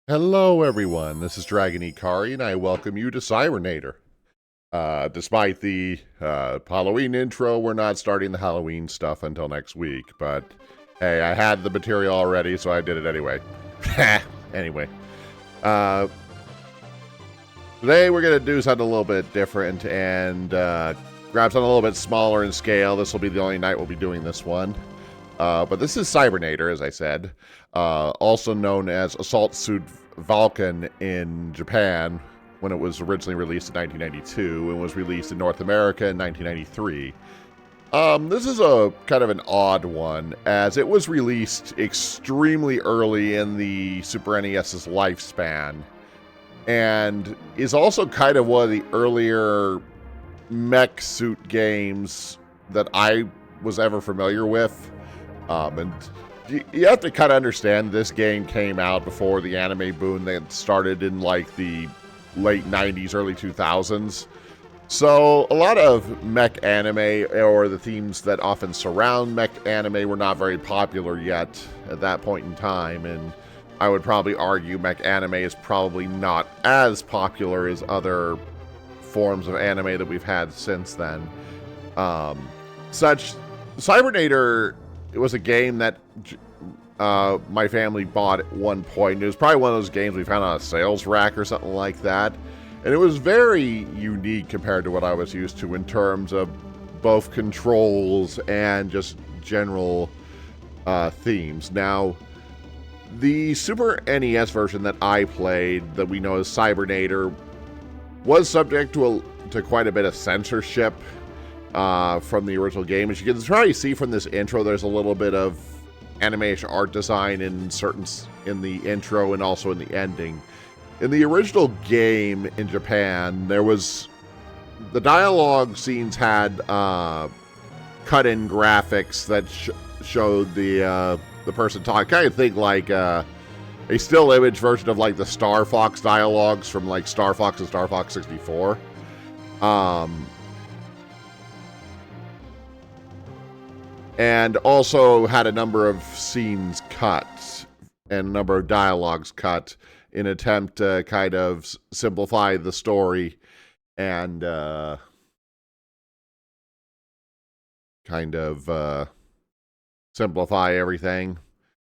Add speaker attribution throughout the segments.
Speaker 1: Hello everyone, this is Draginhikari and I welcome you to Cybernator. Despite the Halloween intro, we're not starting the Halloween stuff until next week, but hey, I had the material already, so I did it anyway. Anyway, today we're going to do something a little bit different and grab something a little bit smaller in scale. This will be the only night we'll be doing this one. But this is Cybernator, as I said, also known as Assault Suit Vulcan in Japan when it was originally released in 1992 and was released in North America in 1993. This is a kind of an odd one, as it was released extremely early in the Super NES's lifespan, and is also kind of one of the earlier mech suit games that I was ever familiar with. And you have to kind of understand this game came out before the anime boom that started in like the late 90s, early 2000s. So a lot of mech anime, or the themes that often surround mech anime, were not very popular yet at that point in time. And I would probably argue mech anime is probably not as popular as other forms of anime that we've had since then. Cybernator, it was a game that my family bought at one point. It was probably one of those games we found on a sales rack or something like that. And it was very unique compared to what I was used to in terms of both controls and just general themes. Now, the Super NES version that I played, that we know as Cybernator, was subject to quite a bit of censorship from the original game. As you can probably see from this intro, there's a little bit of animation art design in the intro and also in the ending. In the original game in Japan, there was the dialogue scenes had cut-in graphics that showed the person talking. Kind of think like a still image version of like the Star Fox dialogues from like Star Fox and Star Fox 64. And also had a number of scenes cut and a number of dialogues cut in an attempt to kind of simplify the story and simplify everything.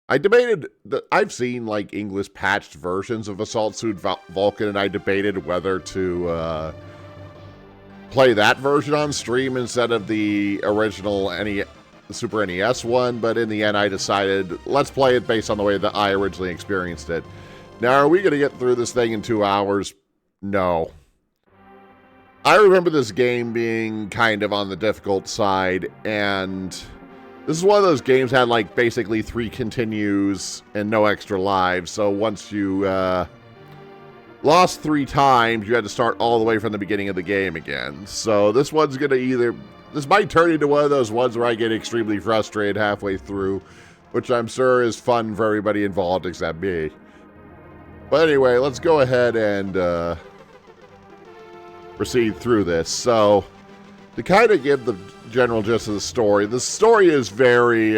Speaker 1: I debated I've seen like English patched versions of Assault Suit Vulcan, and I debated whether to play that version on stream instead of the original Super NES one, but in the end I decided let's play it based on the way that I originally experienced it. Now, are we going to get through this thing in 2 hours? No. I remember this game being kind of on the difficult side, and this is one of those games that had like basically 3 continues and no extra lives, so once you lost 3 times, you had to start all the way from the beginning of the game again. So this one's going to this might turn into one of those ones where I get extremely frustrated halfway through, which I'm sure is fun for everybody involved except me. But anyway, let's go ahead and proceed through this. So, to kind of give the general gist of the story is very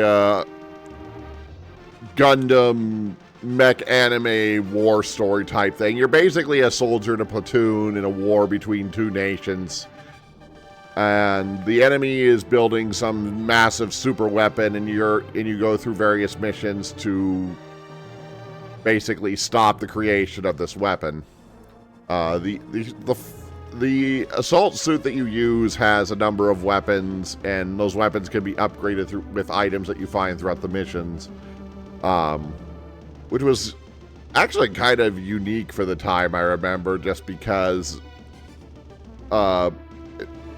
Speaker 1: Gundam mech anime war story type thing. You're basically a soldier in a platoon in a war between 2 nations. And the enemy is building some massive super weapon, and you go through various missions to basically stop the creation of this weapon. The assault suit that you use has a number of weapons, and those weapons can be upgraded with items that you find throughout the missions, which was actually kind of unique for the time, I remember, just because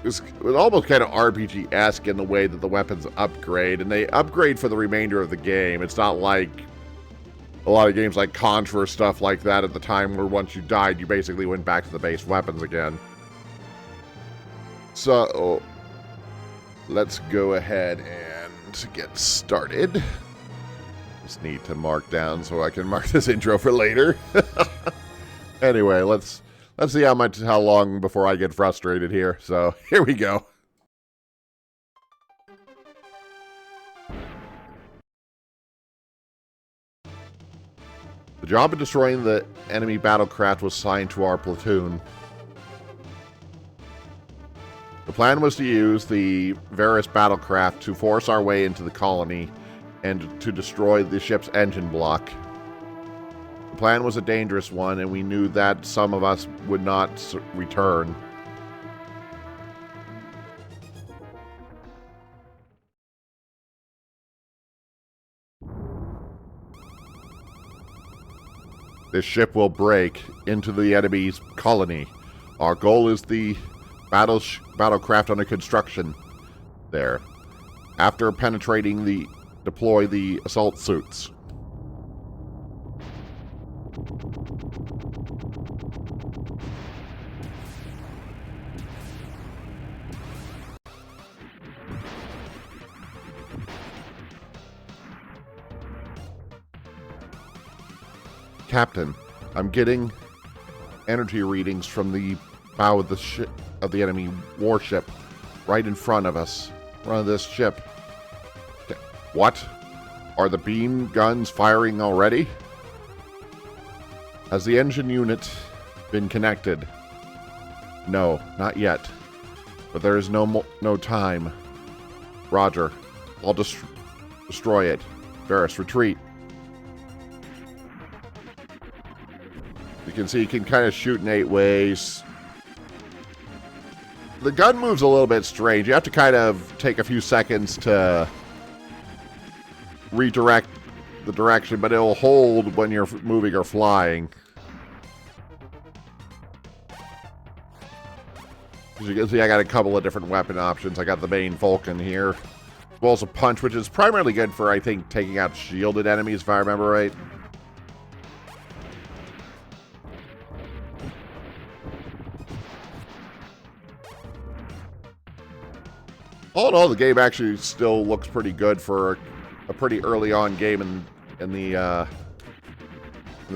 Speaker 1: it was almost kind of RPG-esque in the way that the weapons upgrade, and they upgrade for the remainder of the game. It's not like a lot of games like Contra or stuff like that at the time where once you died, you basically went back to the base weapons again. So, let's go ahead and get started. Just need to mark down so I can mark this intro for later. Anyway, let's see how long before I get frustrated here. So, here we go. The job of destroying the enemy battlecraft was assigned to our platoon. The plan was to use the Varus battlecraft to force our way into the colony and to destroy the ship's engine block. The plan was a dangerous one, and we knew that some of us would not return. This ship will break into the enemy's colony. Our goal is the battlecraft under construction there. After penetrating deploy the assault suits. Captain, I'm getting energy readings from the bow of the enemy warship right in front of us. Front of this ship. What? Are the beam guns firing already? Has the engine unit been connected? No, not yet. But there is no time. Roger. I'll destroy it. Varus, retreat. You can see you can kind of shoot in 8 ways. The gun moves a little bit strange. You have to kind of take a few seconds to redirect the direction, but it'll hold when you're moving or flying. As you can see, I got a couple of different weapon options. I got the main Vulcan here, as well as a punch, which is primarily good for, I think, taking out shielded enemies, if I remember right. All in all, the game actually still looks pretty good for a pretty early on game in the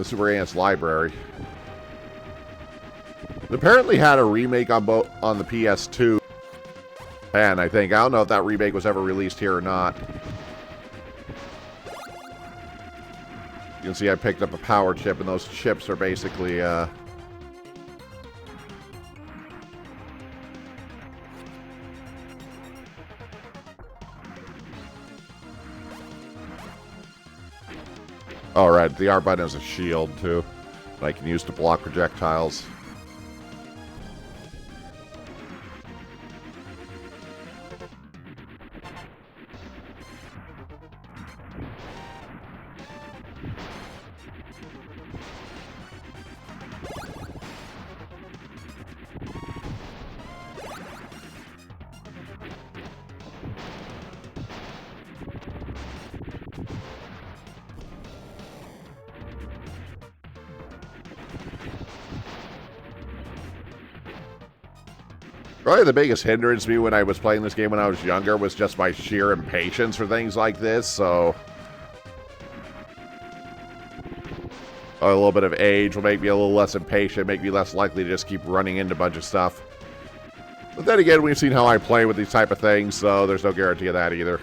Speaker 1: Super NES library. It apparently had a remake on the PS2, and I think I don't know if that remake was ever released here or not. You can see I picked up a power chip, and those chips are basically Alright, the R button is a shield, too, that I can use to block projectiles. Probably the biggest hindrance to me when I was playing this game when I was younger was just my sheer impatience for things like this, so a little bit of age will make me a little less impatient, make me less likely to just keep running into a bunch of stuff. But then again, we've seen how I play with these type of things, so there's no guarantee of that either.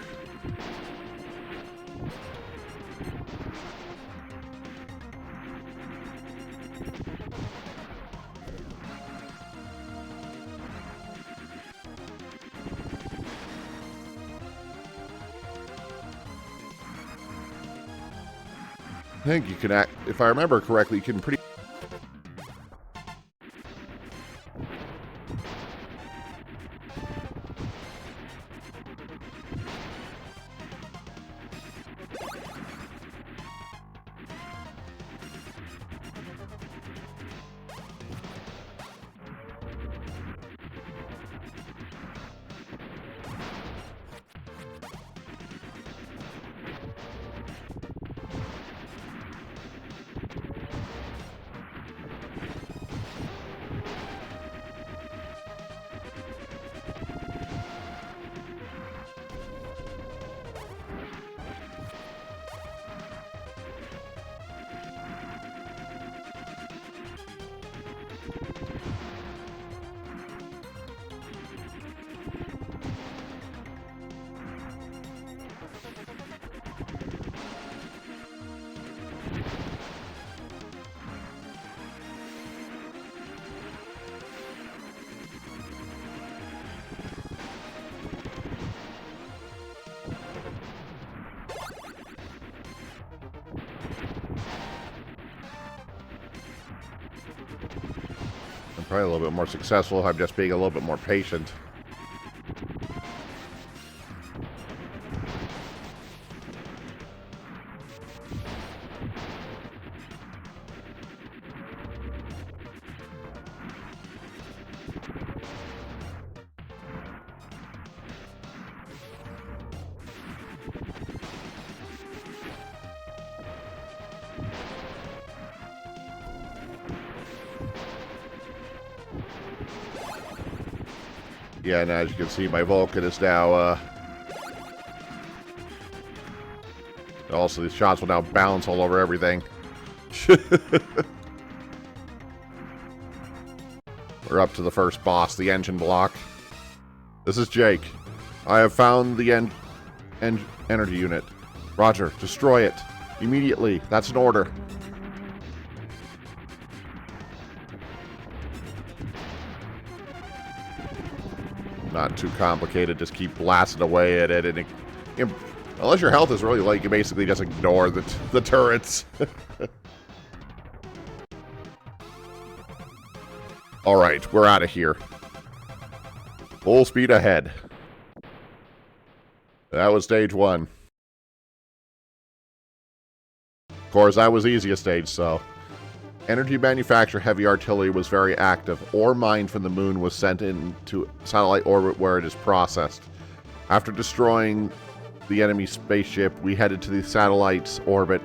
Speaker 1: I think you can act, if I remember correctly, you can pretty... I'm probably a little bit more successful if I'm just being a little bit more patient. Yeah, and as you can see, my Vulcan is now, also, these shots will now bounce all over everything. We're up to the first boss, the engine block. This is Jake. I have found the energy unit. Roger, destroy it. Immediately. That's an order. Not too complicated. Just keep blasting away at it. And unless your health is really low, you can basically just ignore the turrets. Alright, we're out of here. Full speed ahead. That was stage 1. Of course, that was easiest stage, so. Energy manufacture heavy artillery was very active. Ore mined from the moon was sent into satellite orbit where it is processed. After destroying the enemy spaceship, we headed to the satellite's orbit,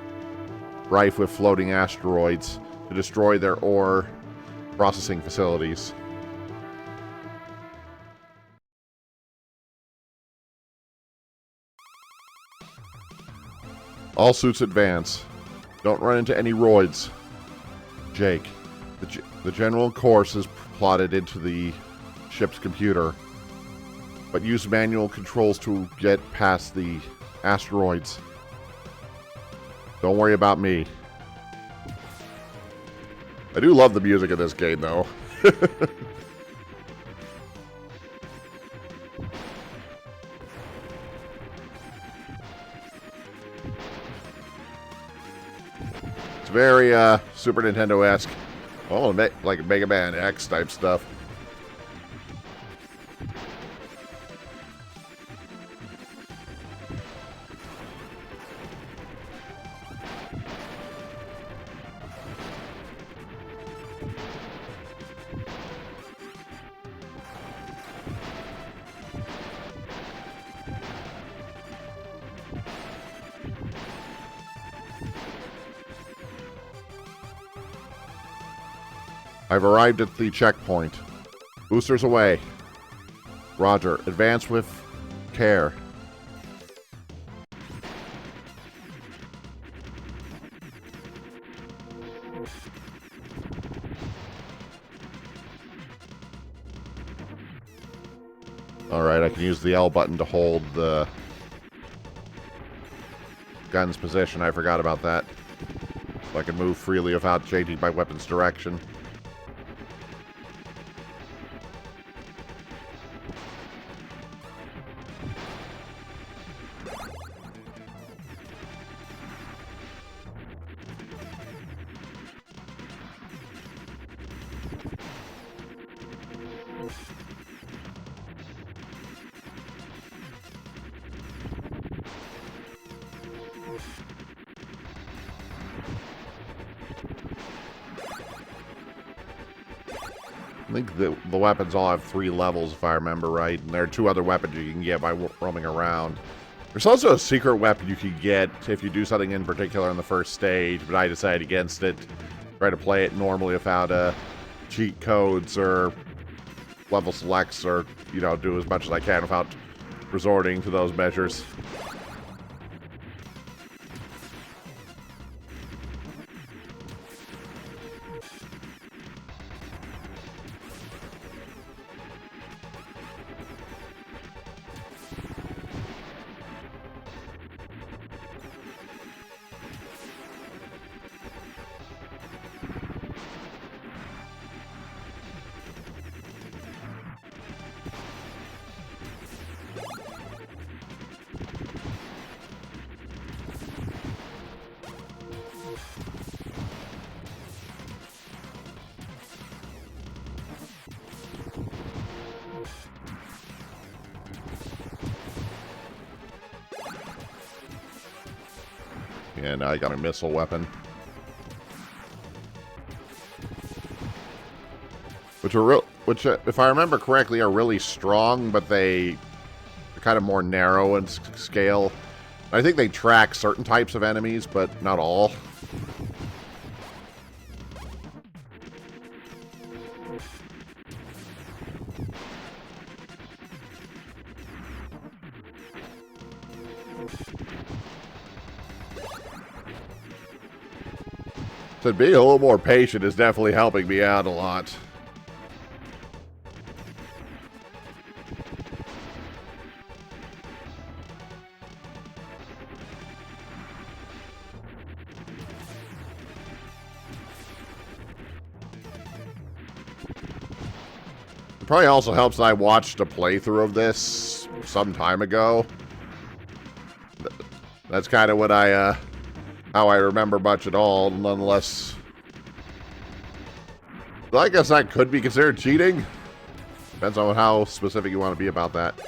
Speaker 1: rife with floating asteroids, to destroy their ore processing facilities. All suits advance. Don't run into any roids. Jake, the general course is plotted into the ship's computer, but use manual controls to get past the asteroids. Don't worry about me. I do love the music of this game, though. It's very Super Nintendo-esque. Oh, like Mega Man X type stuff. I've arrived at the checkpoint. Boosters away. Roger. Advance with care. Alright, I can use the L button to hold the gun's position. I forgot about that. So I can move freely without changing my weapon's direction. I think the weapons all have 3 levels, if I remember right. And there are 2 other weapons you can get by roaming around. There's also a secret weapon you can get if you do something in particular in the first stage, but I decided against it. Try to play it normally without cheat codes or level selects, or, you know, do as much as I can without resorting to those measures. And I got a missile weapon. Which, if I remember correctly, are really strong, but they're kind of more narrow in scale. I think they track certain types of enemies, but not all. So being a little more patient is definitely helping me out a lot. It probably also helps that I watched a playthrough of this some time ago. That's kind of what how I remember much at all, nonetheless. I guess that could be considered cheating. Depends on how specific you want to be about that.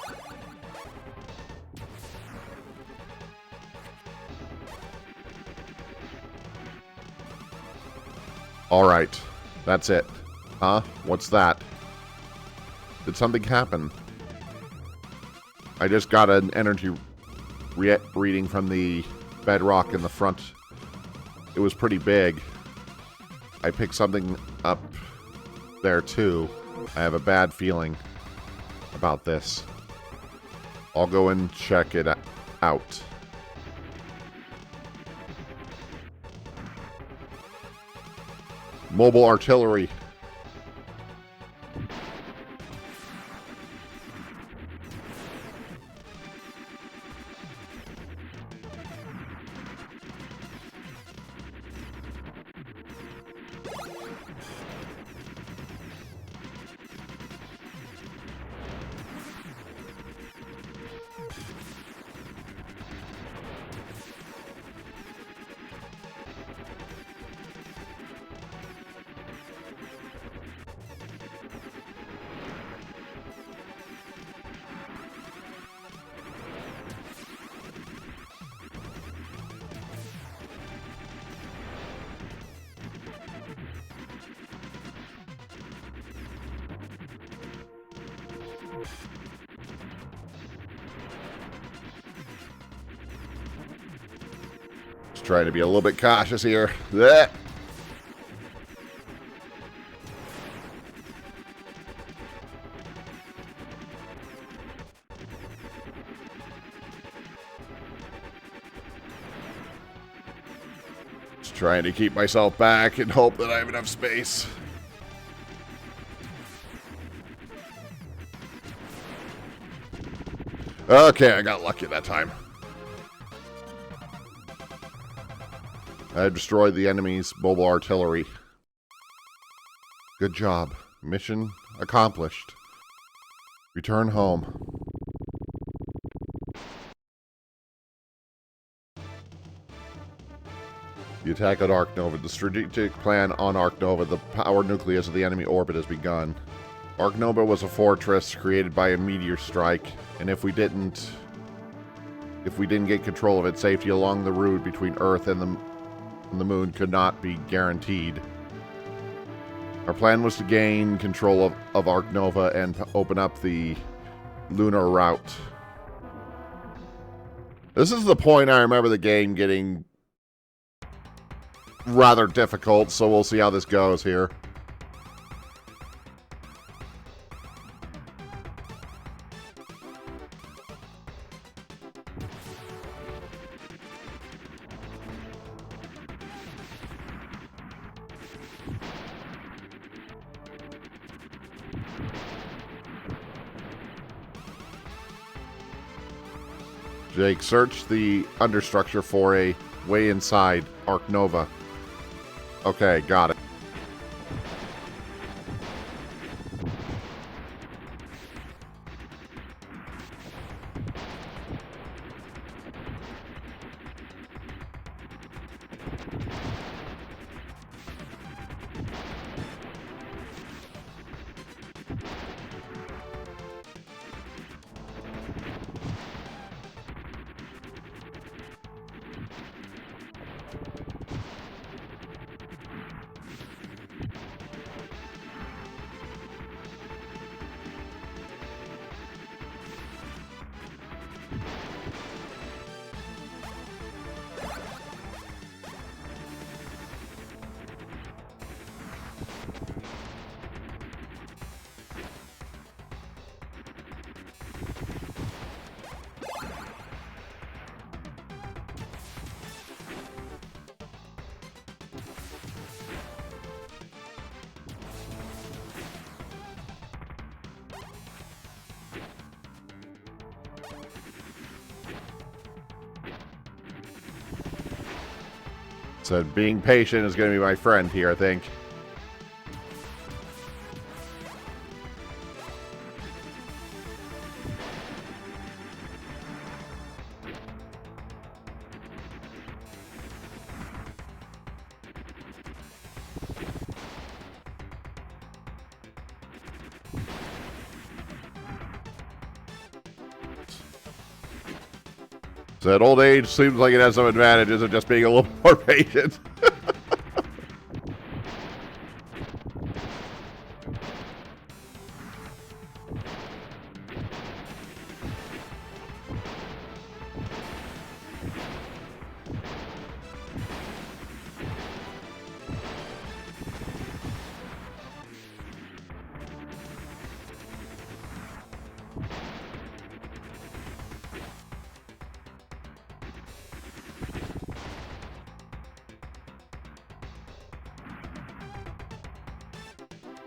Speaker 1: Alright. That's it. Huh? What's that? Did something happen? I just got an energy reading from the bedrock in the front. It was pretty big. I picked something up there too. I have a bad feeling about this. I'll go and check it out. Mobile artillery. Just trying to be a little bit cautious here. Blech. Just trying to keep myself back and hope that I have enough space. Okay, I got lucky that time. I destroyed the enemy's mobile artillery. Good job. Mission accomplished. Return home. The attack on Ark Nova. The strategic plan on Ark Nova, the power nucleus of the enemy orbit, has begun. Ark Nova was a fortress created by a meteor strike, and if we didn't get control of it, safety along the route between Earth and the moon could not be guaranteed. Our plan was to gain control of Ark Nova and open up the lunar route. This is the point I remember the game getting rather difficult, so we'll see how this goes here. Jake, search the understructure for a way inside Ark Nova. Okay, got it. So being patient is going to be my friend here, I think. So that old age seems like it has some advantages of just being a little more patient.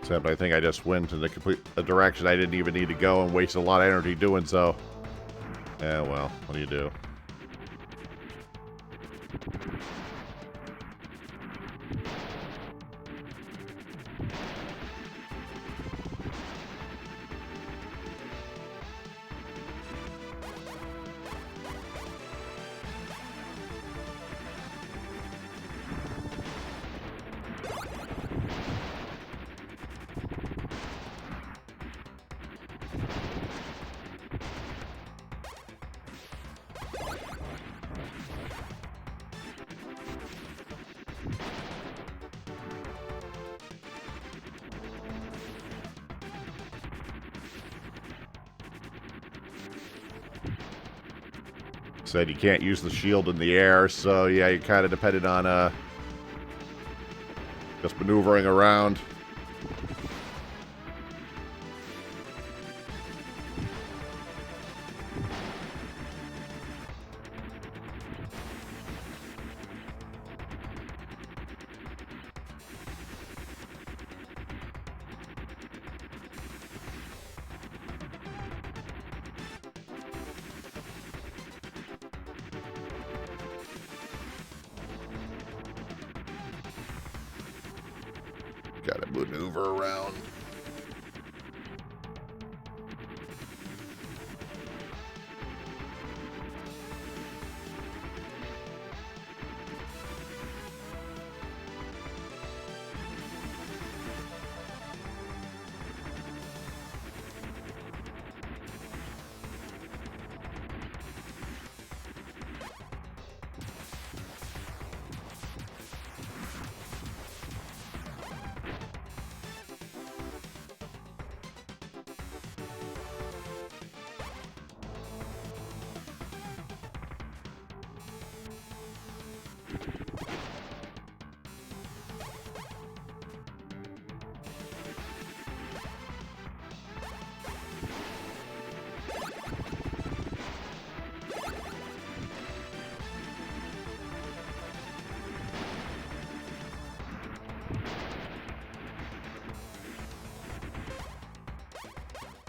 Speaker 1: Except I think I just went in a direction I didn't even need to go and waste a lot of energy doing so. Yeah, well, what do you do? Said you can't use the shield in the air, so yeah, you're kind of dependent on just maneuvering around. Gotta maneuver around.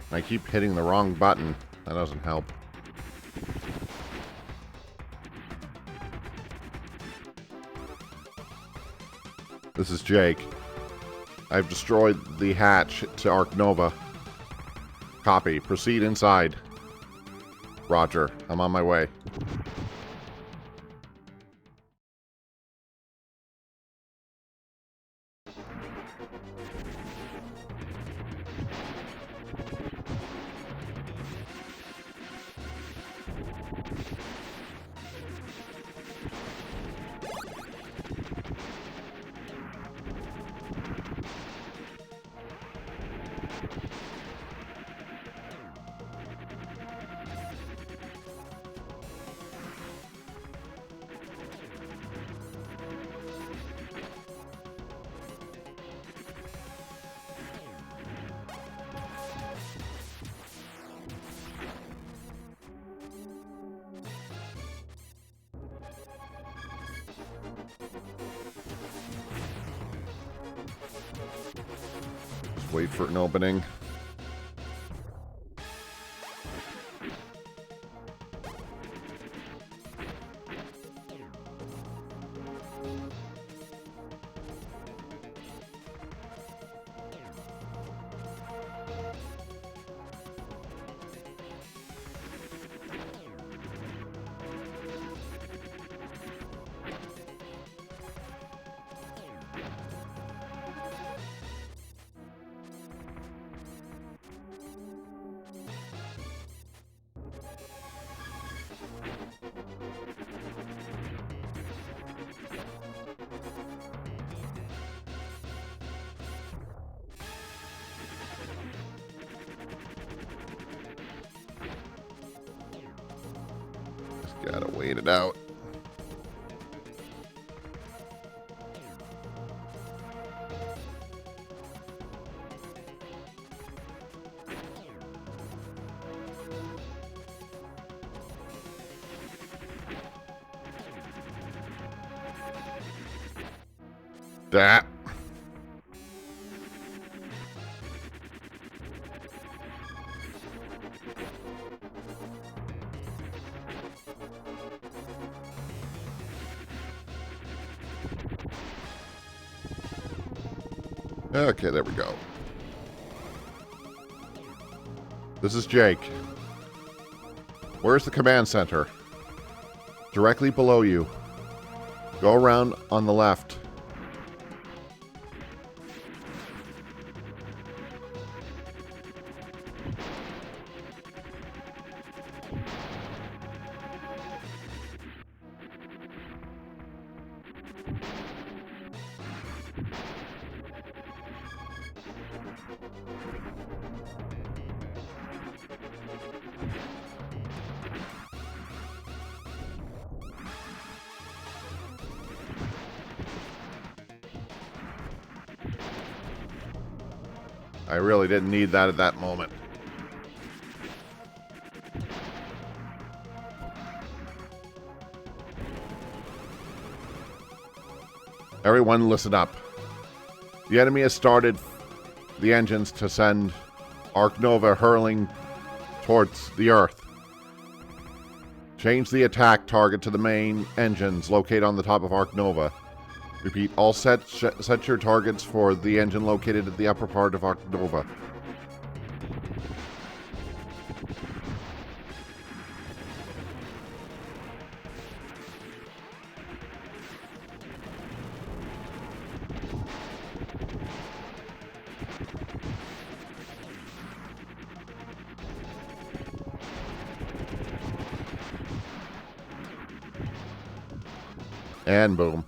Speaker 1: I keep hitting the wrong button. That doesn't help. This is Jake. I've destroyed the hatch to Ark Nova. Copy. Proceed inside. Roger. I'm on my way. Wait for an opening. Gotta wait it out. That. Okay, there we go. This is Jake. Where's the command center? Directly below you. Go around on the left. I really didn't need that at that moment. Everyone listen up. The enemy has started the engines to send Arc Nova hurling towards the Earth. Change the attack target to the main engines located on the top of Arc Nova. Repeat, all set your targets for the engine located at the upper part of Arc Nova. And boom.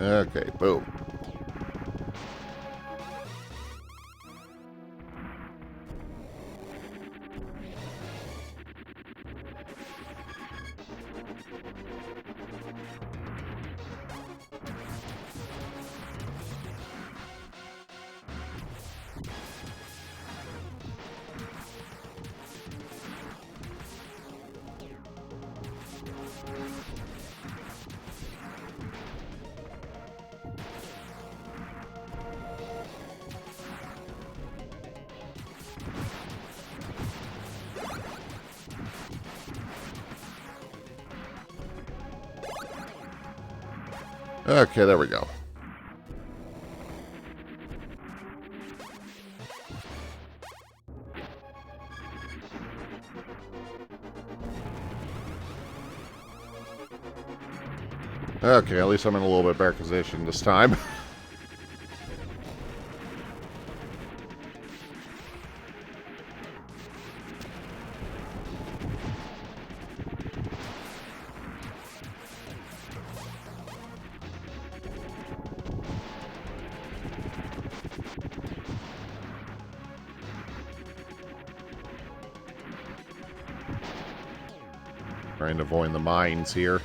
Speaker 1: Okay, boom. Okay, there we go. Okay, at least I'm in a little bit better position this time. Trying to avoid the mines here.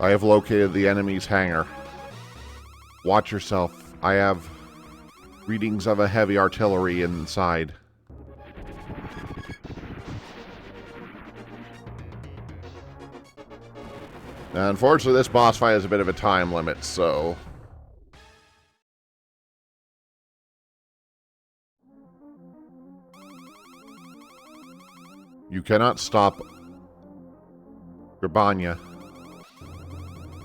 Speaker 1: I have located the enemy's hangar. Watch yourself. I have readings of a heavy artillery inside. Now, unfortunately, this boss fight has a bit of a time limit, so... You cannot stop Grabanya.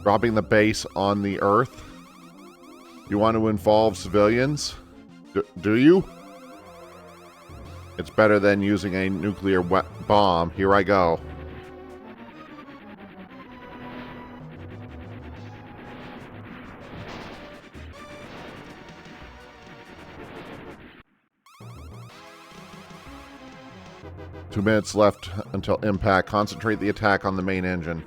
Speaker 1: Dropping the base on the Earth? You want to involve civilians? Do you? It's better than using a nuclear bomb. Here I go. Two minutes left until impact. Concentrate the attack on the main engine.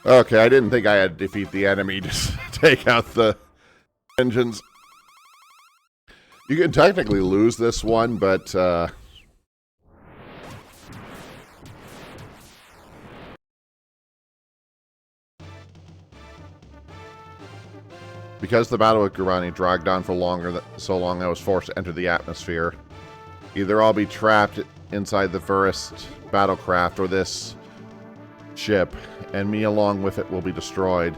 Speaker 1: Okay, I didn't think I had to defeat the enemy to take out the engines. You can technically lose this one, but... because the battle with Gurani dragged on for so long I was forced to enter the atmosphere. Either I'll be trapped inside the first battlecraft or this ship, and me along with it will be destroyed.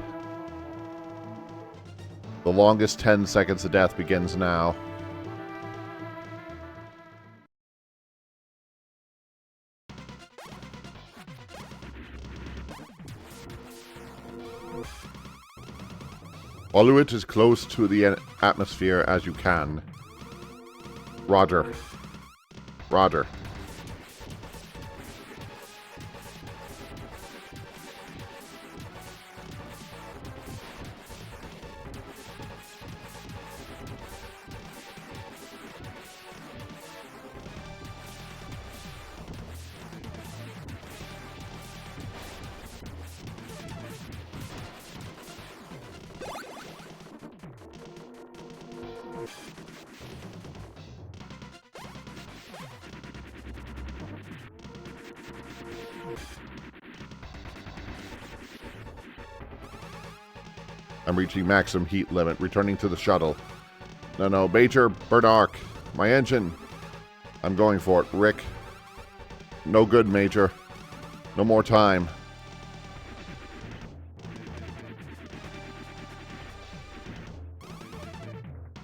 Speaker 1: The longest 10 seconds of death begins now. Follow it as close to the atmosphere as you can. Roger. Roger. I'm reaching maximum heat limit. Returning to the shuttle. No, Major, burn arc. My engine. I'm going for it. Rick. No good, Major. No more time.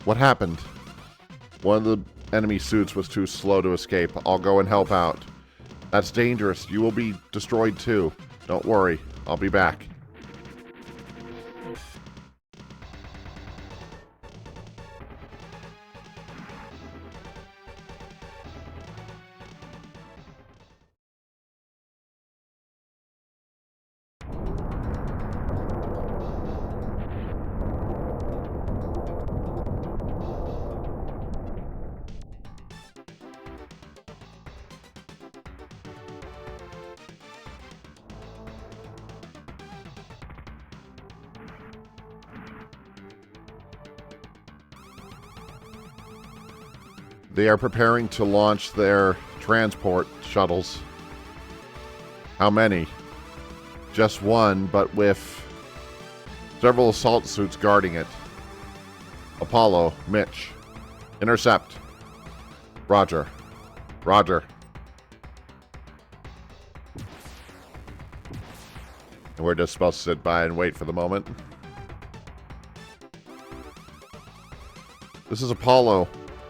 Speaker 1: What happened? One of the enemy suits was too slow to escape. I'll go and help out. That's dangerous. You will be destroyed too. Don't worry. I'll be back. They are preparing to launch their transport shuttles. How many? Just one, but with several assault suits guarding it. Apollo, Mitch. Intercept. Roger. Roger. And we're just supposed to sit by and wait for the moment. This is Apollo.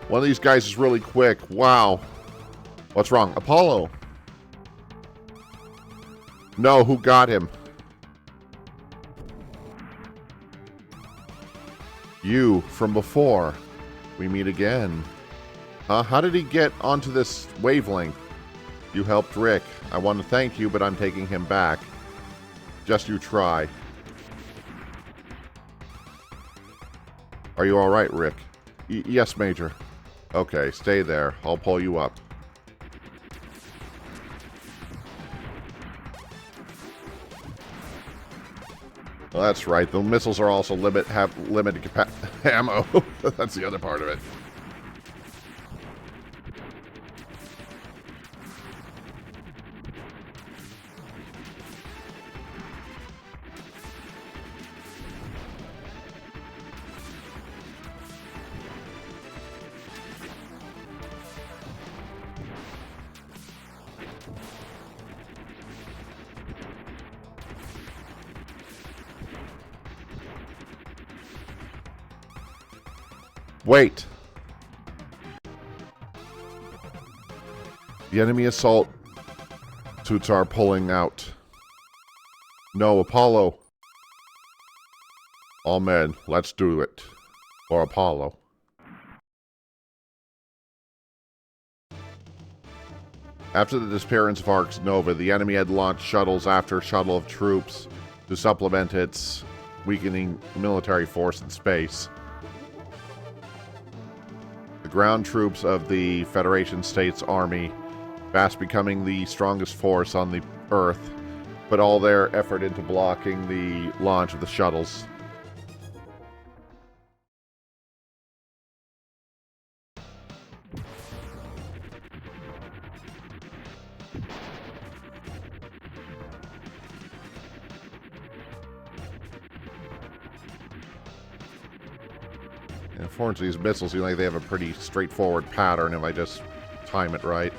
Speaker 1: One of these guys is really quick. Wow. What's wrong? Apollo. No, who got him? You, from before. We meet again. How did he get onto this wavelength? You helped Rick. I want to thank you, but I'm taking him back. Just you try. Are you alright, Rick? Yes, Major. Okay, stay there. I'll pull you up. Well, that's right. The missiles are also have limited ammo. That's the other part of it. Wait. The enemy assault suits are pulling out. No, Apollo. All men, let's do it. For Apollo. After the disappearance of Arx Nova, the enemy had launched shuttles after shuttle of troops to supplement its weakening military force in space. The ground troops of the Federation States Army, fast becoming the strongest force on the Earth, put all their effort into blocking the launch of the shuttles. Unfortunately, these missiles seem like they have a pretty straightforward pattern if I just time it right.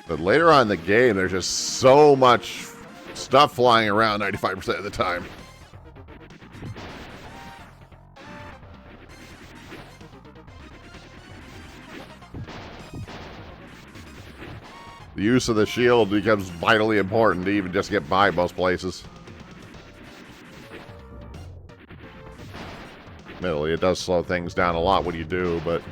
Speaker 1: But later on in the game, there's just so much stuff flying around 95% of the time. The use of the shield becomes vitally important to even just get by most places. Admittedly, it does slow things down a lot when you do, but...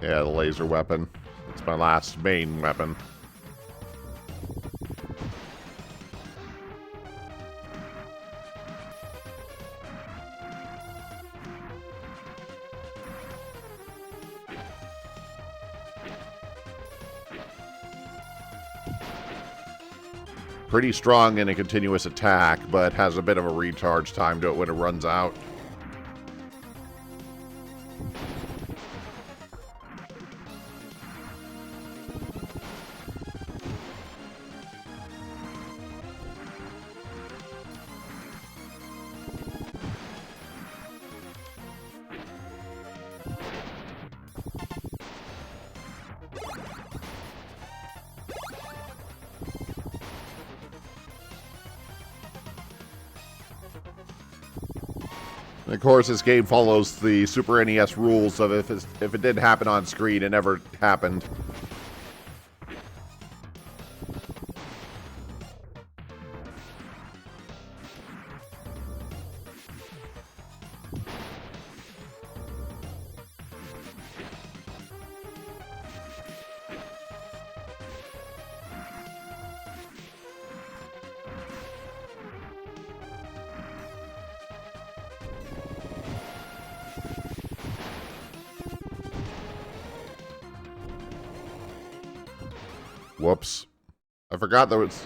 Speaker 1: Yeah, the laser weapon. It's my last main weapon. Pretty strong in a continuous attack, but has a bit of a recharge time to it when it runs out. And of course, this game follows the Super NES rules of if it didn't happen on screen, it never happened. Whoops. I forgot there was...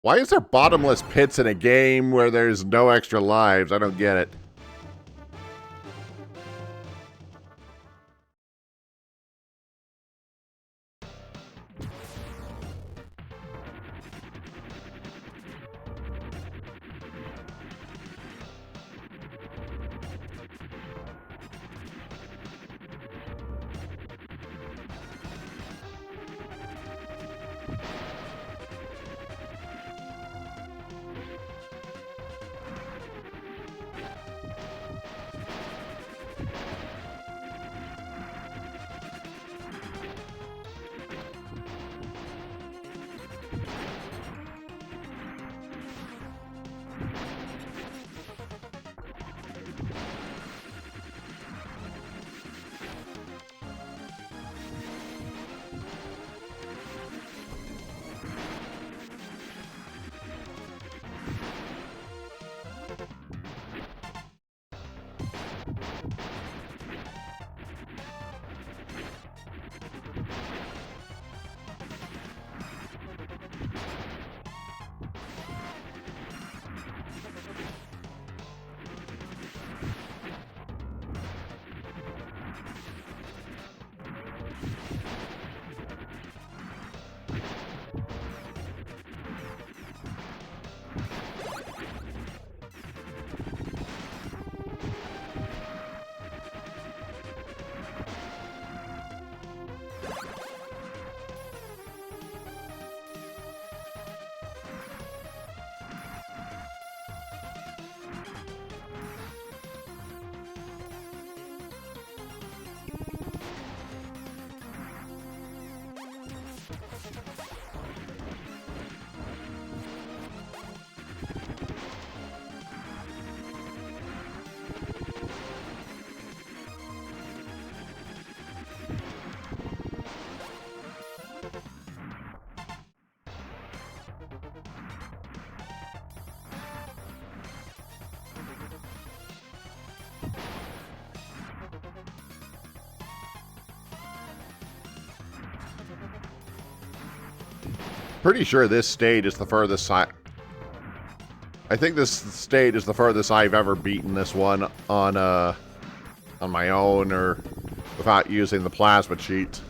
Speaker 1: Why is there bottomless pits in a game where there's no extra lives? I don't get it. Pretty sure this stage is the furthest I think this stage is the furthest I've ever beaten this one on my own or without using the plasma cheat.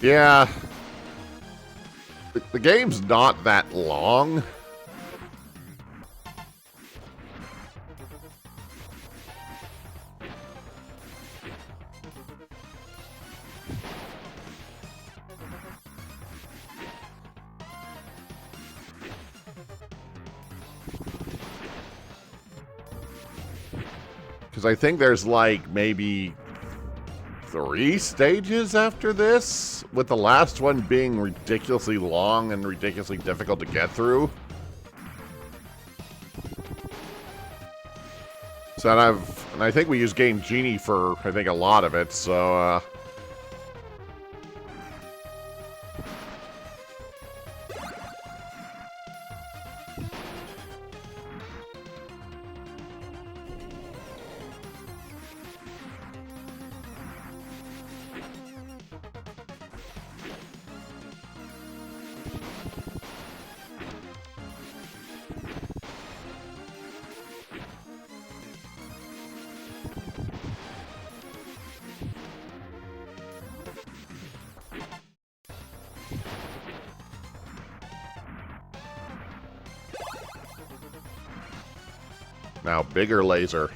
Speaker 1: Yeah. The game's not that long. Because I think there's like maybe 3 stages after this, with the last one being ridiculously long and ridiculously difficult to get through. So and I think we use Game Genie for, I think, a lot of it, so, now, bigger laser.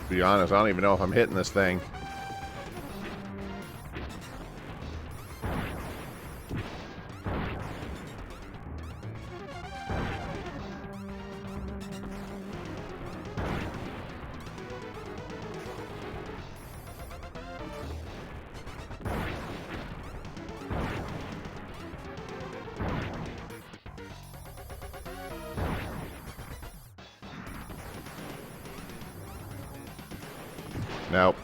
Speaker 1: To be honest, I don't even know if I'm hitting this thing. Nope.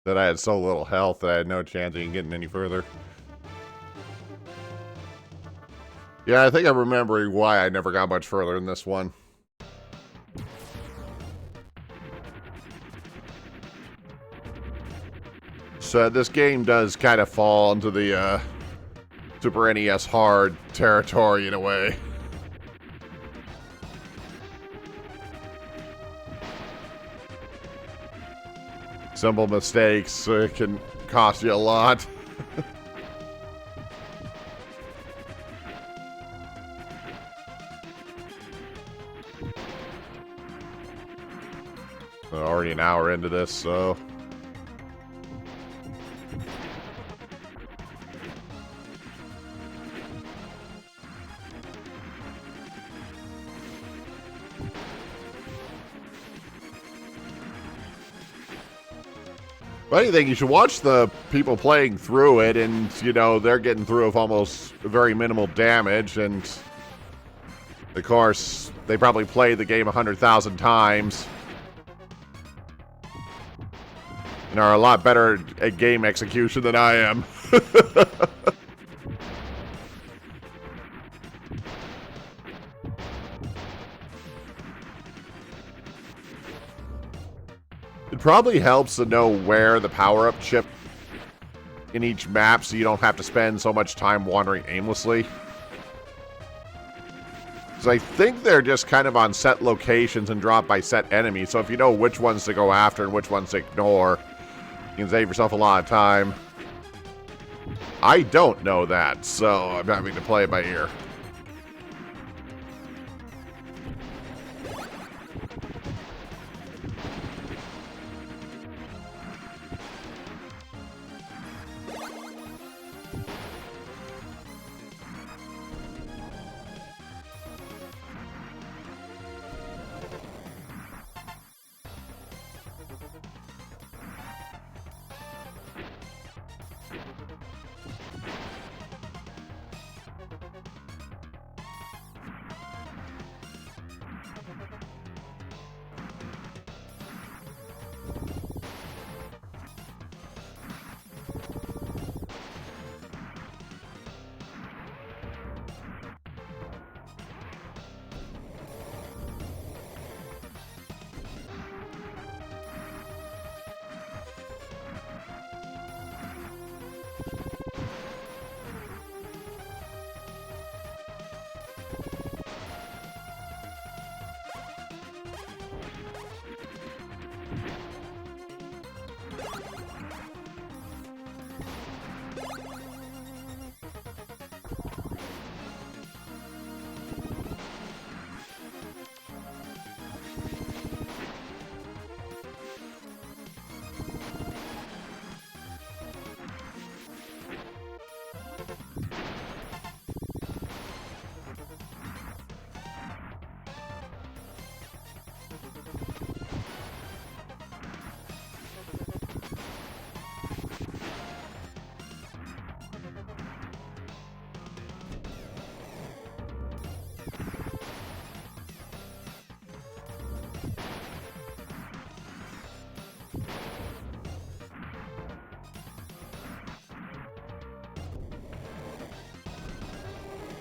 Speaker 1: That I had so little health that I had no chance of even getting any further. Yeah, I think I'm remembering why I never got much further in this one. So this game does kind of fall into the Super NES hard territory in a way. Simple mistakes can cost you a lot. Already an hour into this, so... But anything, you should watch the people playing through it, and, you know, they're getting through with almost very minimal damage, and, of course, they probably played the game 100,000 times, and are a lot better at game execution than I am. It probably helps to know where the power-up chip in each map, so you don't have to spend so much time wandering aimlessly. Because I think they're just kind of on set locations and dropped by set enemies, so if you know which ones to go after and which ones to ignore, you can save yourself a lot of time. I don't know that, so I'm having to play it by ear.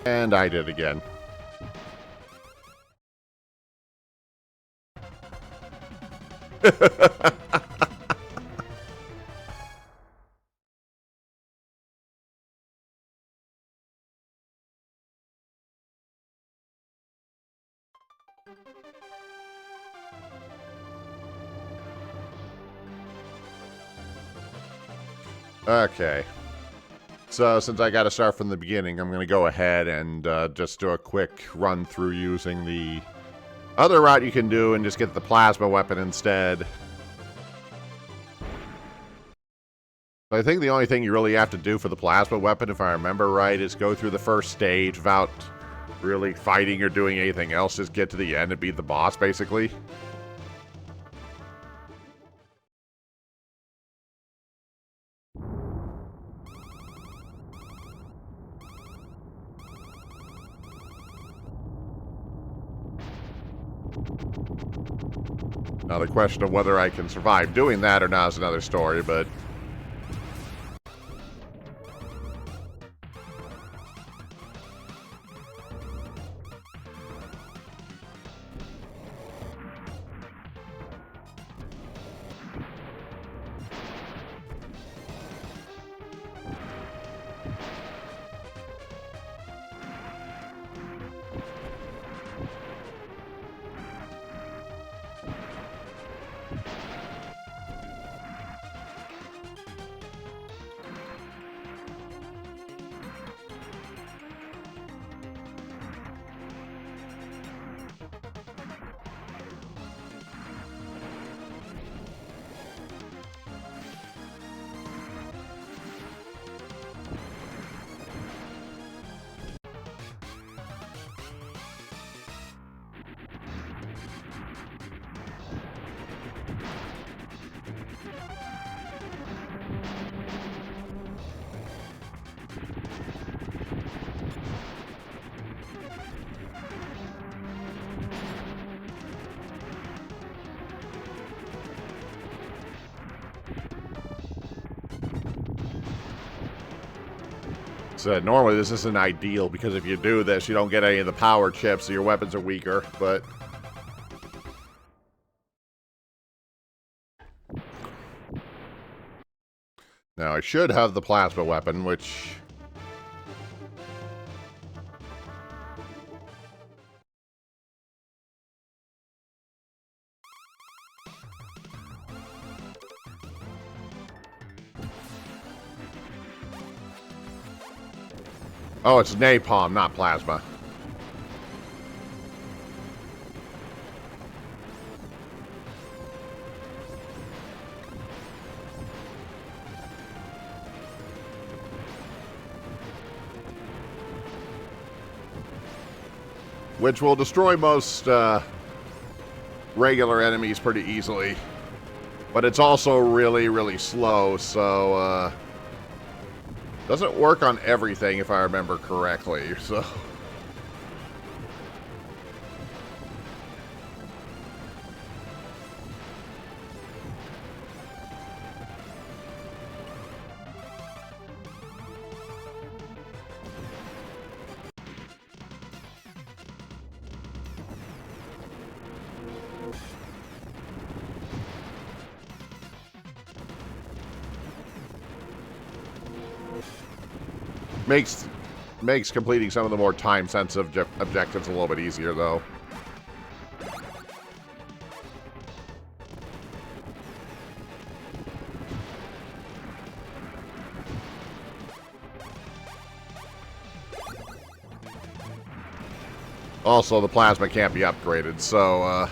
Speaker 1: And I did again. Okay. So, since I got to start from the beginning, I'm going to go ahead and just do a quick run through using the other route you can do and just get the plasma weapon instead. I think the only thing you really have to do for the plasma weapon, if I remember right, is go through the first stage without really fighting or doing anything else. Just get to the end and beat the boss, basically. Now, the question of whether I can survive doing that or not is another story, but... So normally this isn't ideal, because if you do this, you don't get any of the power chips, so your weapons are weaker, but... Now, I should have the plasma weapon, which... Oh, it's napalm, not plasma. Which will destroy most regular enemies pretty easily. But it's also really, really slow, so... doesn't work on everything, if I remember correctly, so... Makes completing some of the more time-sensitive objectives a little bit easier, though. Also, the plasma can't be upgraded, so,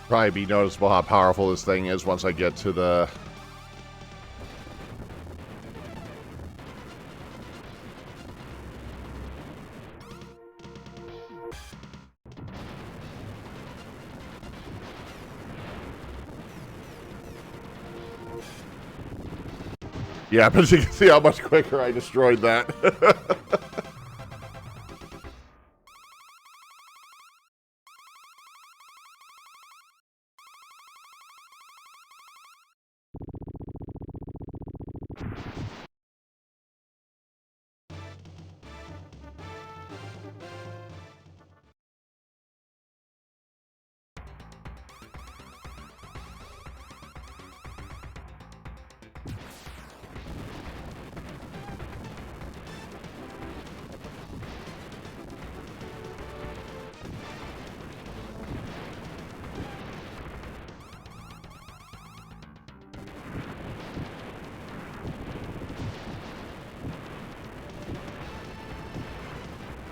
Speaker 1: Probably be noticeable how powerful this thing is once I get to the... Yeah, but you can see how much quicker I destroyed that.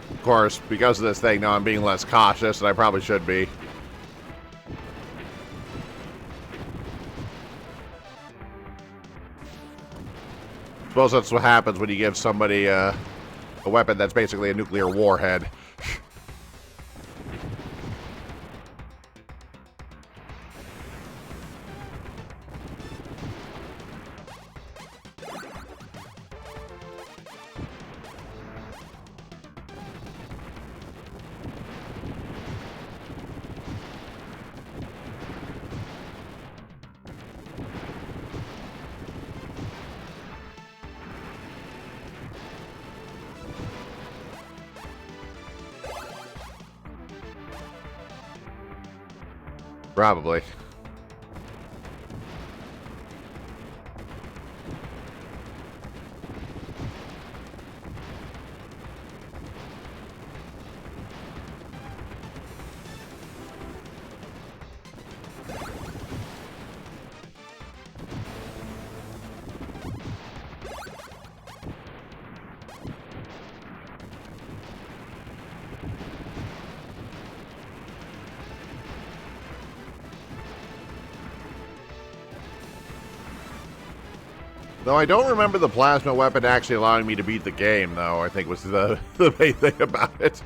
Speaker 1: Of course, because of this thing, now I'm being less cautious than I probably should be. Suppose that's what happens when you give somebody a weapon that's basically a nuclear warhead. Probably. Though I don't remember the plasma weapon actually allowing me to beat the game, though, I think was the main thing about it.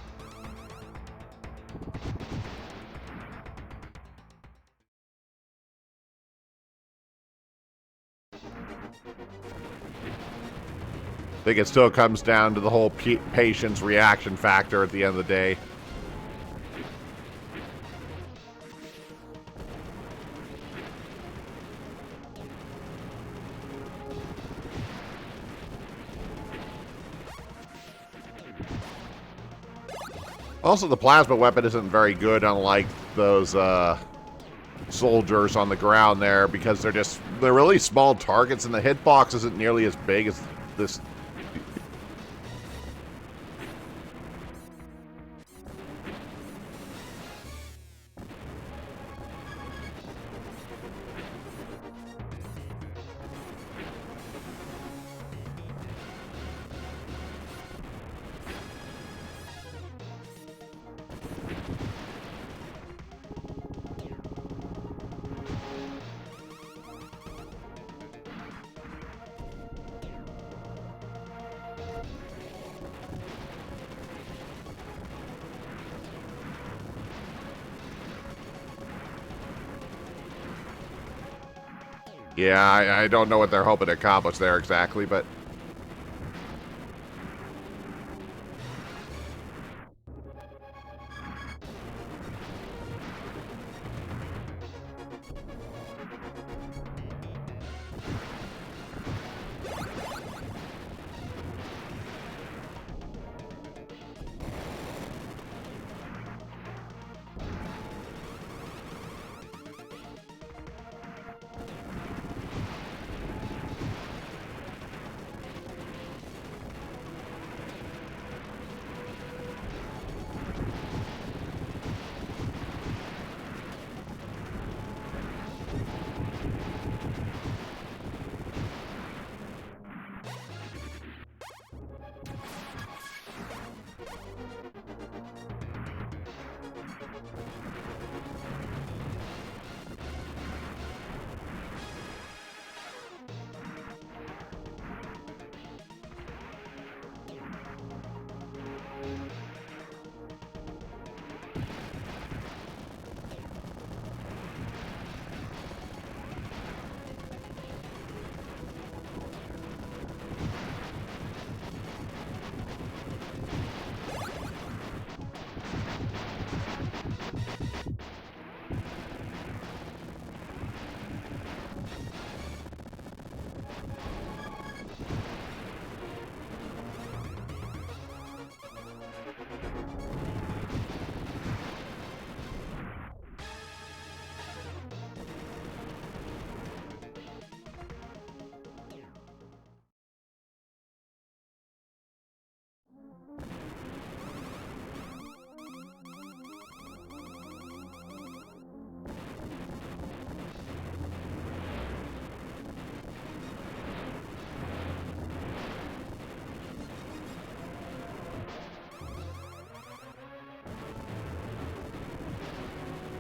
Speaker 1: I think it still comes down to the whole patient's reaction factor at the end of the day. Also, the plasma weapon isn't very good, unlike those soldiers on the ground there, because they're really small targets, and the hitbox isn't nearly as big as this. Yeah, I don't know what they're hoping to accomplish there exactly, but...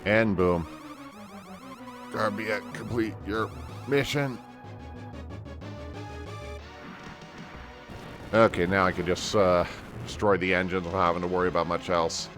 Speaker 1: And boom. Complete your mission. Okay, now I can just destroy the engines without having to worry about much else.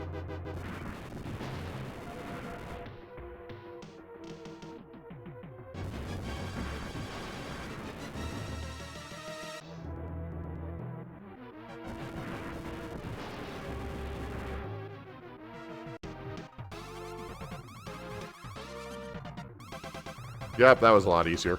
Speaker 1: Yep, that was a lot easier.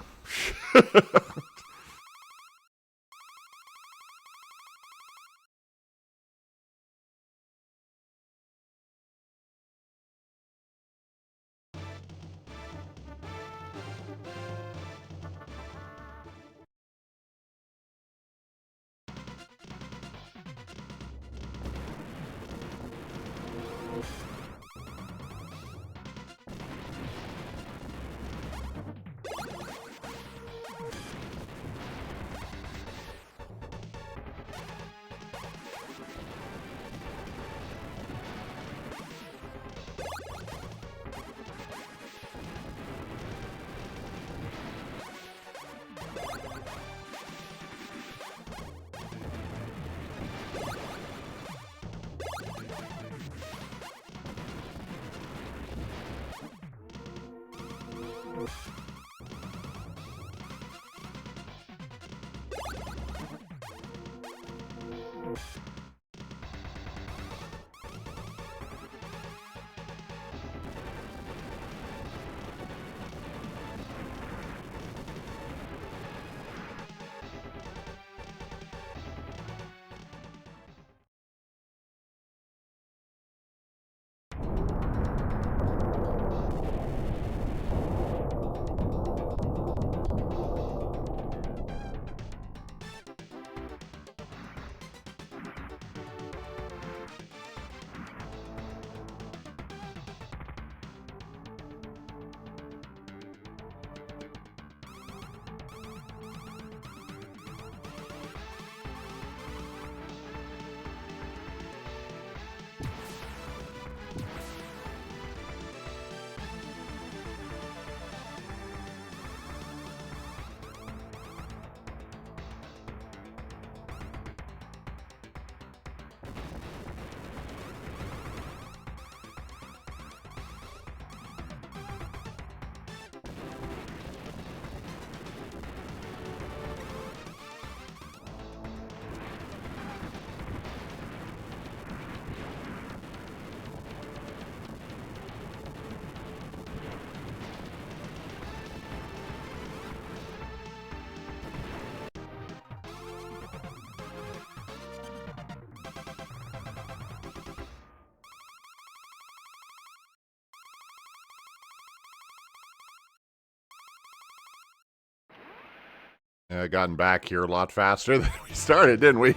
Speaker 1: Gotten back here a lot faster than we started, didn't we?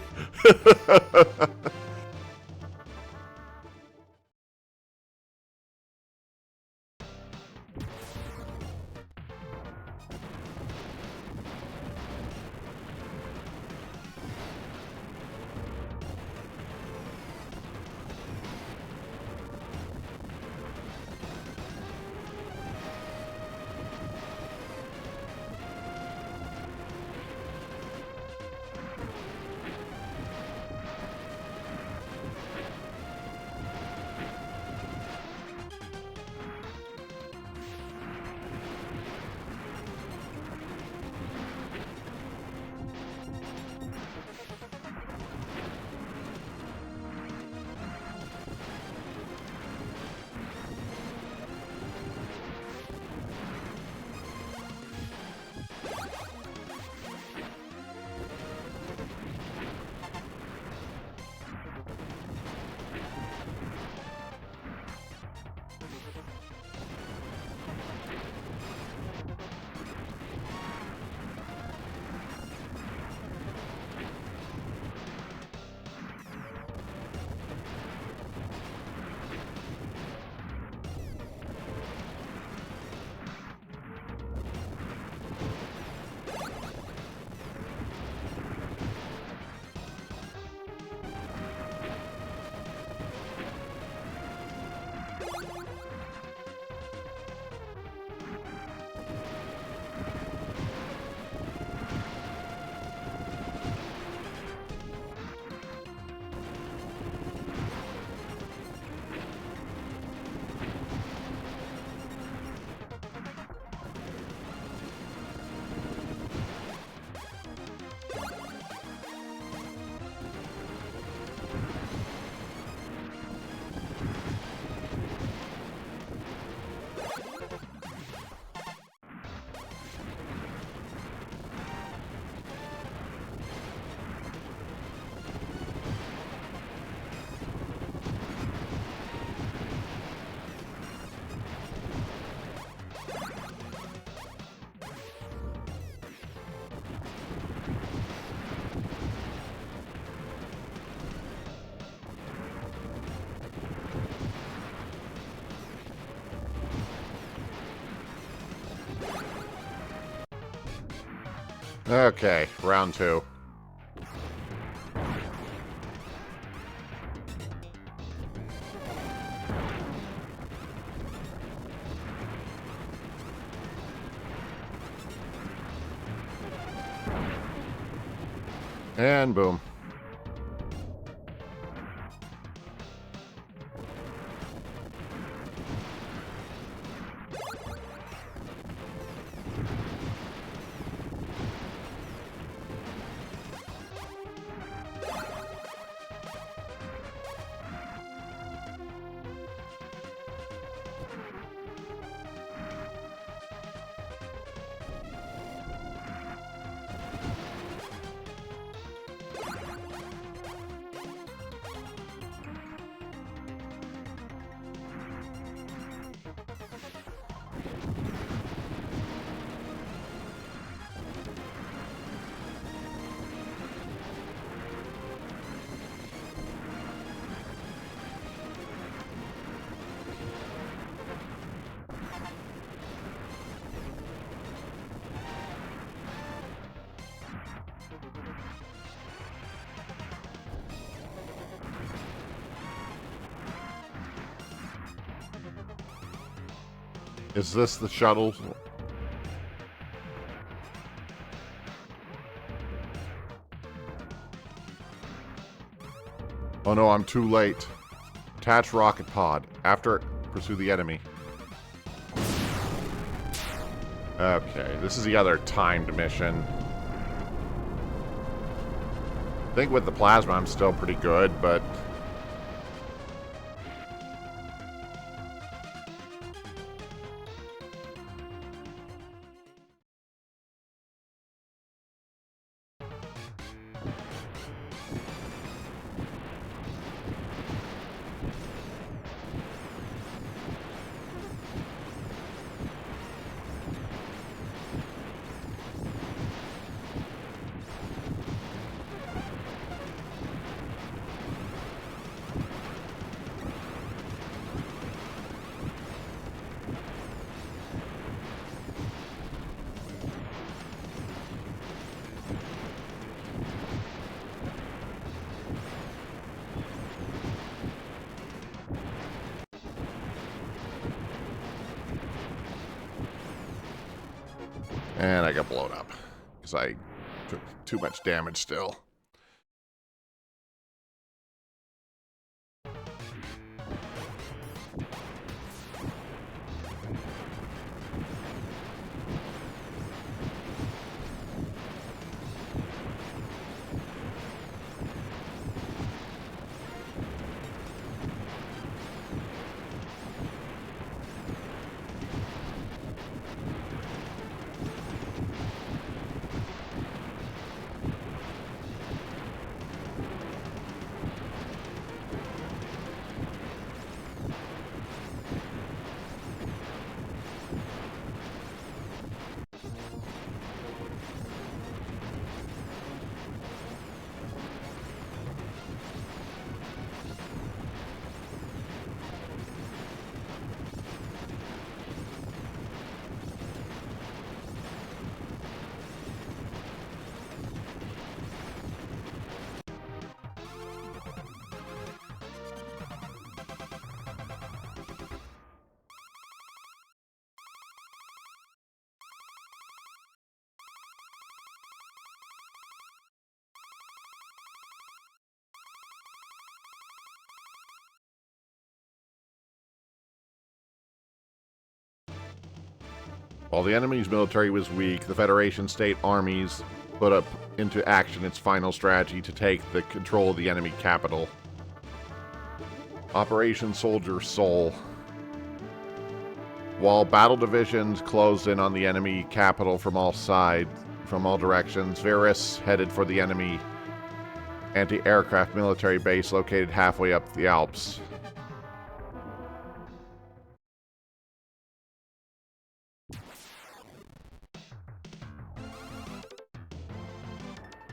Speaker 1: Okay, round 2. And boom. Is this the shuttle? Oh no, I'm too late. Attach rocket pod. After, pursue the enemy. Okay, this is the other timed mission. I think with the plasma I'm still pretty good, but... And I got blown up because I took too much damage still. While the enemy's military was weak, the Federation state armies put up into action its final strategy to take the control of the enemy capital. Operation Soldier Soul. While battle divisions closed in on the enemy capital from all sides, from all directions, Varys headed for the enemy anti-aircraft military base located halfway up the Alps.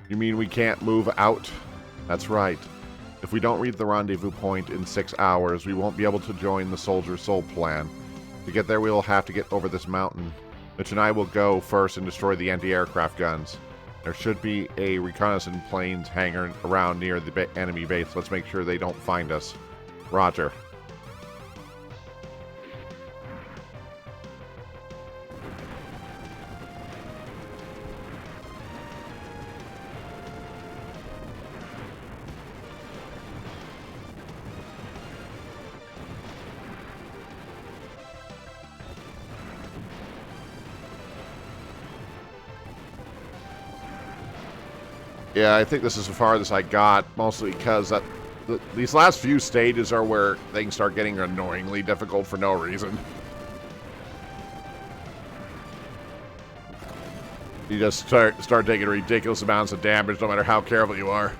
Speaker 1: You mean we can't move out? That's right. If we don't reach the rendezvous point in 6 hours, we won't be able to join the Soldier Soul plan. To get there, we will have to get over this mountain. Mitch and I will go first and destroy the anti-aircraft guns. There should be a reconnaissance planes hangar around near the enemy base. Let's make sure they don't find us. Roger. Yeah, I think this is the farthest I got, mostly because these last few stages are where things start getting annoyingly difficult for no reason. You just start taking ridiculous amounts of damage no matter how careful you are.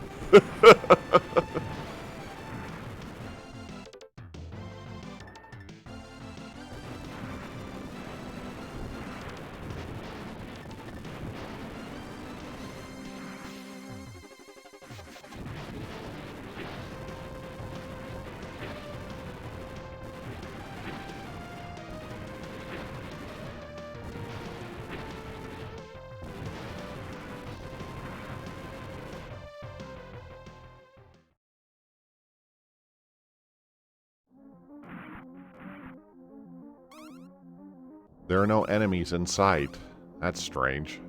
Speaker 1: There are no enemies in sight. That's strange.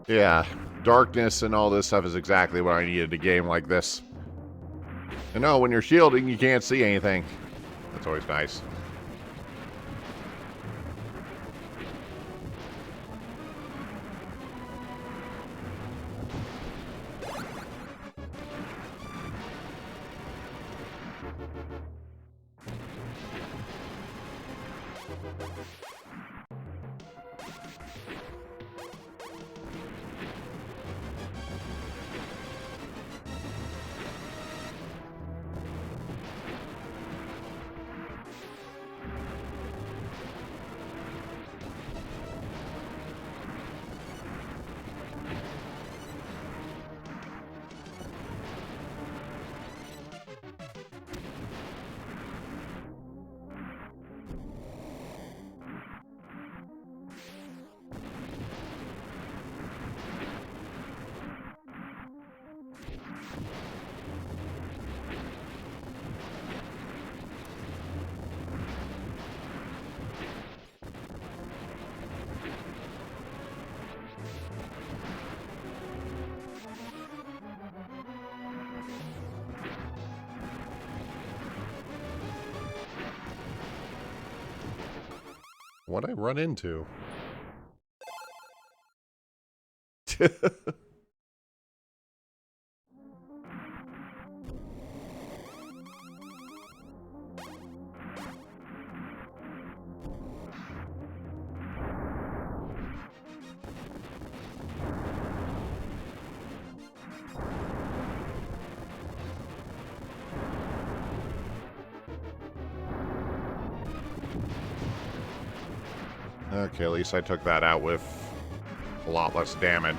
Speaker 1: Yeah, darkness and all this stuff is exactly what I needed a game like this. You know, when you're shielding, you can't see anything. That's always nice. What'd I run into? Okay, at least I took that out with a lot less damage.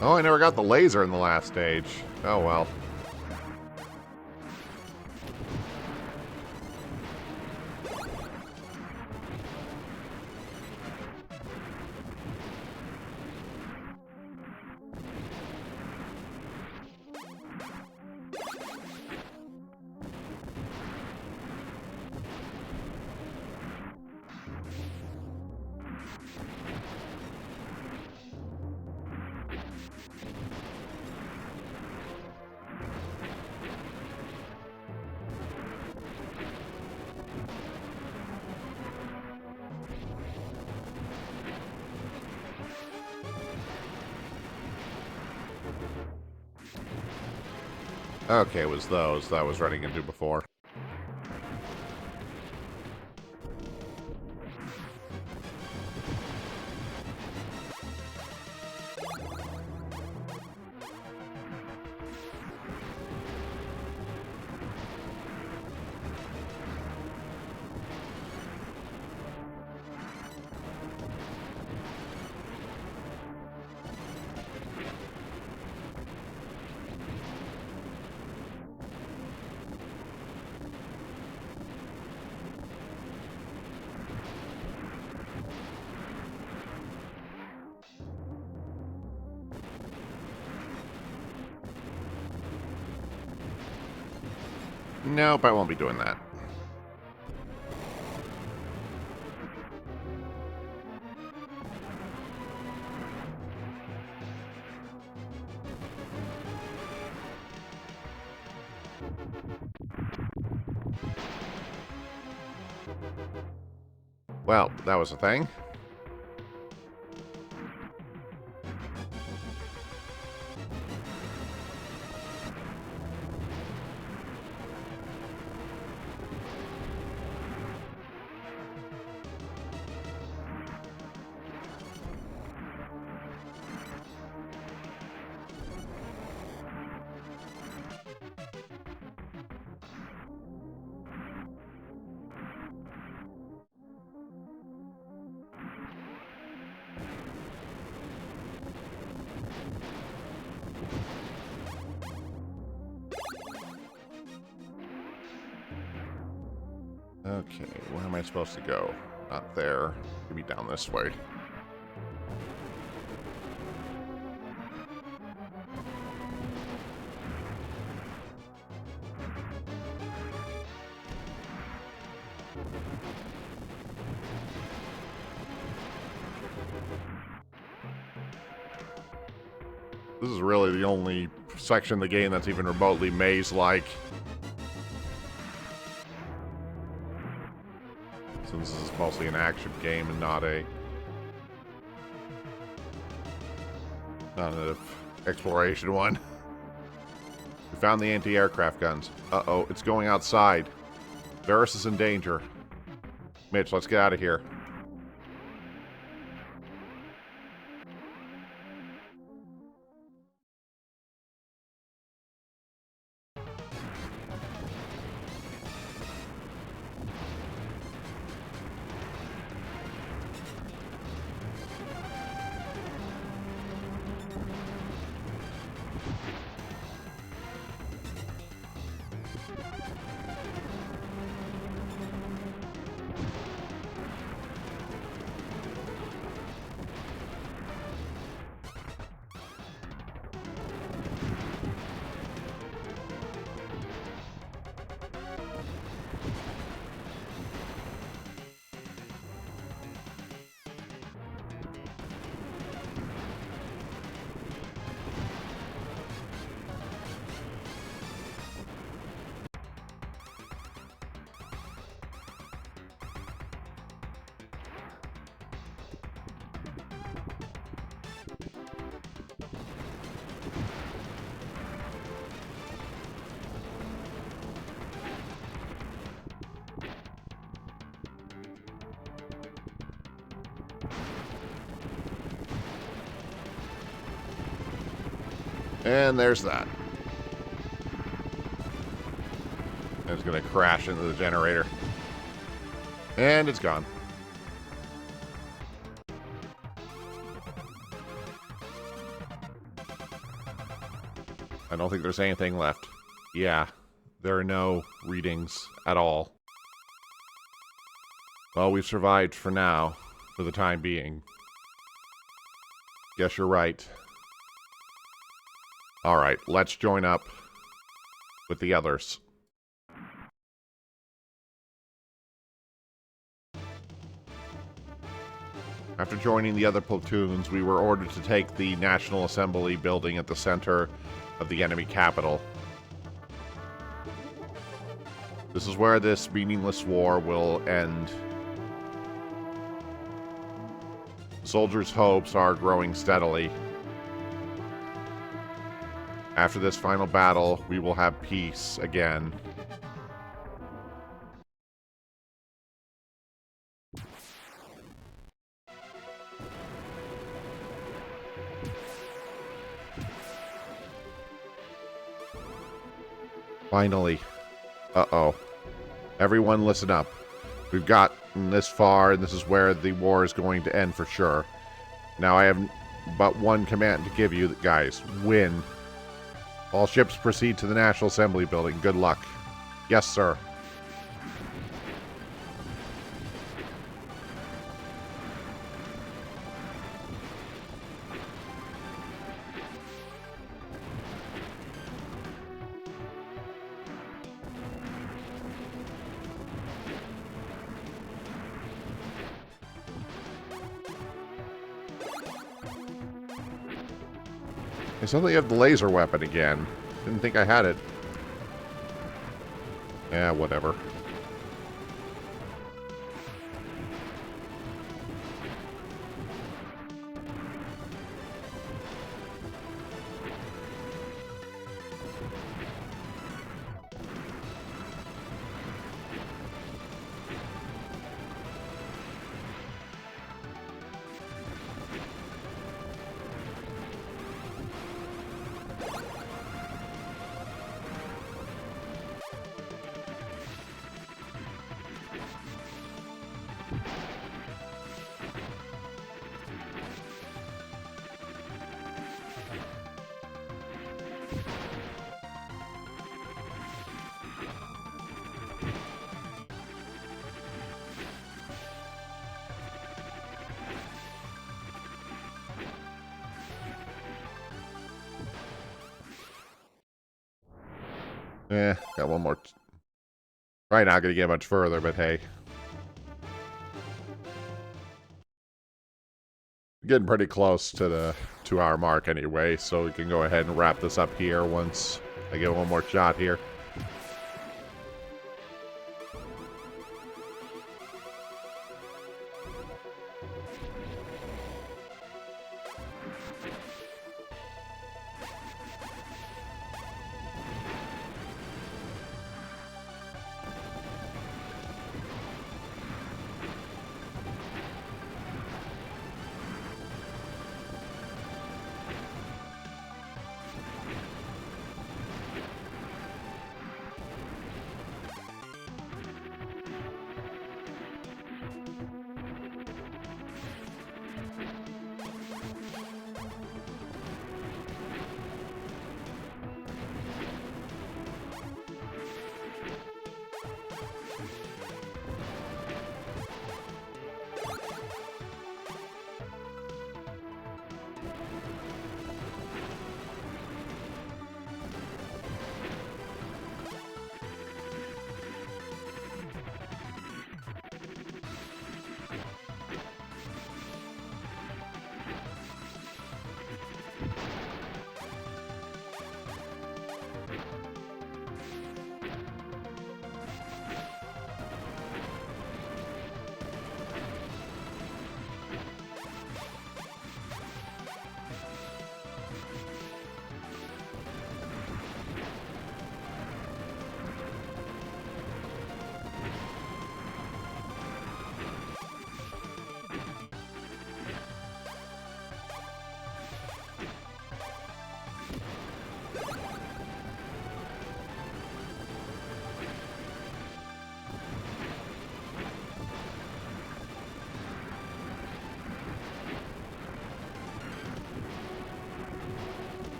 Speaker 1: Oh, I never got the laser in the last stage. Oh well. Okay, it was those that I was running into before. Nope, I won't be doing that. Well, that was a thing. Okay, where am I supposed to go? Not there. Maybe down this way. This is really the only section of the game that's even remotely maze-like. Since this is mostly an action game and not an exploration one. We found the anti-aircraft guns. Uh-oh, it's going outside. Varus is in danger. Mitch, let's get out of here. And there's that. It's going to crash into the generator. And it's gone. I don't think there's anything left. Yeah, there are no readings at all. Well, we've survived for now, for the time being. Guess you're right. Alright, let's join up with the others. After joining the other platoons, we were ordered to take the National Assembly building at the center of the enemy capital. This is where this meaningless war will end. Soldiers' hopes are growing steadily. After this final battle, we will have peace again. Finally. Uh-oh. Everyone listen up. We've gotten this far, and this is where the war is going to end for sure. Now I have but one command to give you, guys. Win. All ships proceed to the National Assembly building. Good luck. Yes, sir. I suddenly have the laser weapon again. Didn't think I had it. Yeah, whatever. Got one more. Probably not going to get much further, but hey. Getting pretty close to the 2-hour mark anyway, so we can go ahead and wrap this up here once I get one more shot here.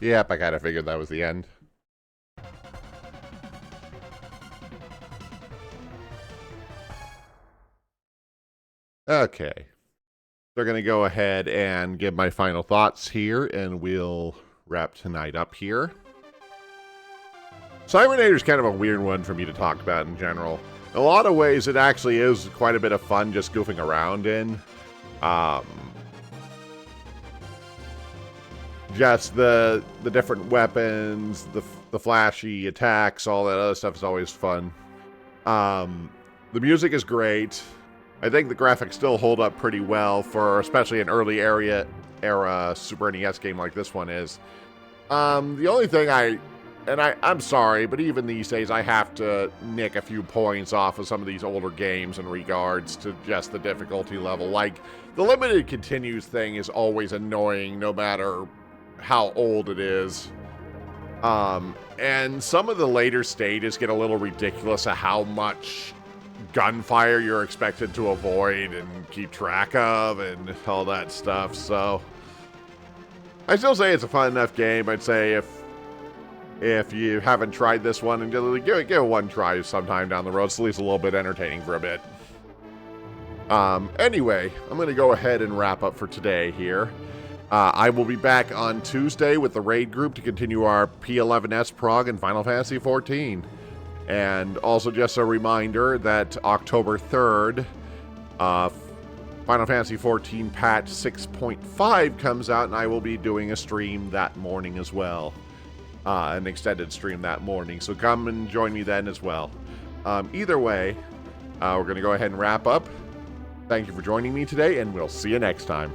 Speaker 1: Yep, I kind of figured that was the end. Okay. They're going to go ahead and give my final thoughts here, and we'll wrap tonight up here. Cybernator is kind of a weird one for me to talk about in general. In a lot of ways, it actually is quite a bit of fun just goofing around in. Just the different weapons, the flashy attacks, all that other stuff is always fun. The music is great. I think the graphics still hold up pretty well for especially an early era Super NES game like this one is. The only thing I'm sorry, but even these days I have to nick a few points off of some of these older games in regards to just the difficulty level. Like, the limited continues thing is always annoying no matter how old it is. And some of the later stages get a little ridiculous at how much gunfire you're expected to avoid and keep track of and all that stuff. So I still say it's a fun enough game. I'd say if you haven't tried this one, and give it one try sometime down the road, it's at least a little bit entertaining for a bit. Anyway, I'm going to go ahead and wrap up for today here. I will be back on Tuesday with the raid group to continue our P11S prog and Final Fantasy XIV. And also just a reminder that October 3rd, Final Fantasy XIV patch 6.5 comes out, and I will be doing a stream that morning as well. An extended stream that morning, so come and join me then as well. Either way, we're going to go ahead and wrap up. Thank you for joining me today, and we'll see you next time.